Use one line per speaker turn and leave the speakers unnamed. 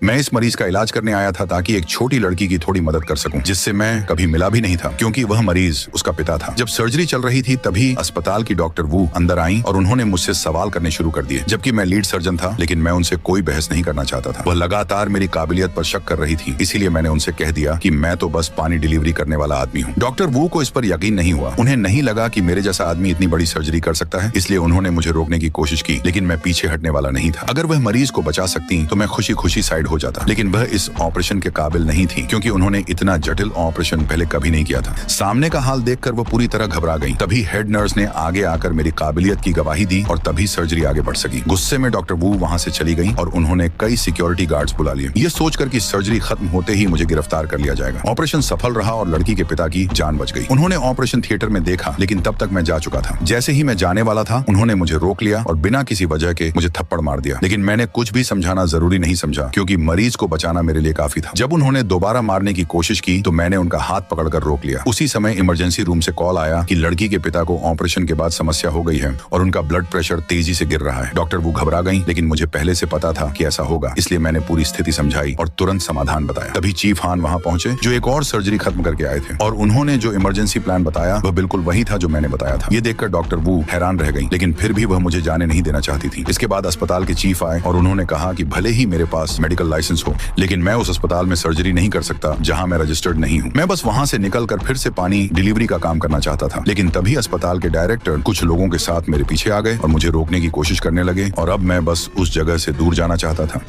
मैं इस मरीज का इलाज करने आया था ताकि एक छोटी लड़की की थोड़ी मदद कर सकूं, जिससे मैं कभी मिला भी नहीं था क्योंकि वह मरीज उसका पिता था। जब सर्जरी चल रही थी तभी अस्पताल की डॉक्टर वू अंदर आई और उन्होंने मुझसे सवाल करने शुरू कर दिए, जबकि मैं लीड सर्जन था, लेकिन मैं उनसे कोई बहस नहीं करना चाहता था। वह लगातार मेरी काबिलियत पर शक कर रही थी, इसीलिए मैंने उनसे कह दिया कि मैं तो बस पानी डिलीवरी करने वाला आदमी हूँ। डॉक्टर वू को इस पर यकीन नहीं हुआ। उन्हें नहीं लगा कि मेरे जैसा आदमी इतनी बड़ी सर्जरी कर सकता है, इसलिए उन्होंने मुझे रोकने की कोशिश की, लेकिन मैं पीछे हटने वाला नहीं था। अगर वह मरीज को बचा सकती तो मैं खुशी खुशी साइड हो जाता, लेकिन वह इस ऑपरेशन के काबिल नहीं थी क्योंकि उन्होंने इतना जटिल ऑपरेशन पहले कभी नहीं किया था। सामने का हाल देखकर वो पूरी तरह घबरा गई। तभी हेड नर्स ने आगे आकर मेरी काबिलियत की गवाही दी और तभी सर्जरी आगे बढ़ सकी। गुस्से में डॉक्टर वू वहां से चली गई और उन्होंने कई सिक्योरिटी गार्ड्स बुला लिए, ये सोचकर कि सर्जरी खत्म होते ही मुझे गिरफ्तार कर लिया जाएगा। ऑपरेशन सफल रहा और लड़की के पिता की जान बच गई। उन्होंने ऑपरेशन थिएटर में देखा, लेकिन तब तक मैं जा चुका था। जैसे ही मैं जाने वाला था उन्होंने मुझे रोक लिया और बिना किसी वजह के मुझे थप्पड़ मार दिया, लेकिन मैंने कुछ भी समझाना जरूरी नहीं समझा क्योंकि मरीज को बचाना मेरे लिए काफी था। जब उन्होंने दोबारा मारने की कोशिश की तो मैंने उनका हाथ पकड़कर रोक लिया। उसी समय इमरजेंसी रूम से कॉल आया कि लड़की के पिता को ऑपरेशन के बाद समस्या हो गई है और उनका ब्लड प्रेशर तेजी से गिर रहा है। डॉक्टर वो घबरा गई, लेकिन मुझे पहले से पता था कि ऐसा होगा, इसलिए मैंने पूरी स्थिति समझाई और तुरंत समाधान बताया। तभी चीफ हान वहां पहुंचे जो एक और सर्जरी खत्म करके आए थे, और उन्होंने जो इमरजेंसी प्लान बताया वह बिल्कुल वही था जो मैंने बताया था। ये देखकर डॉक्टर वू हैरान रह गई, लेकिन फिर भी वह मुझे जाने नहीं देना चाहती थी। इसके बाद अस्पताल के चीफ आए और उन्होंने कहा कि भले ही मेरे पास मेडिकल लाइसेंस हो, लेकिन मैं उस अस्पताल में सर्जरी नहीं कर सकता जहां मैं रजिस्टर्ड नहीं हूं। मैं बस वहां से निकलकर फिर से पानी डिलीवरी का काम करना चाहता था, लेकिन तभी अस्पताल के डायरेक्टर कुछ लोगों के साथ मेरे पीछे आ गए और मुझे रोकने की कोशिश करने लगे और अब मैं बस उस जगह से दूर जाना चाहता था।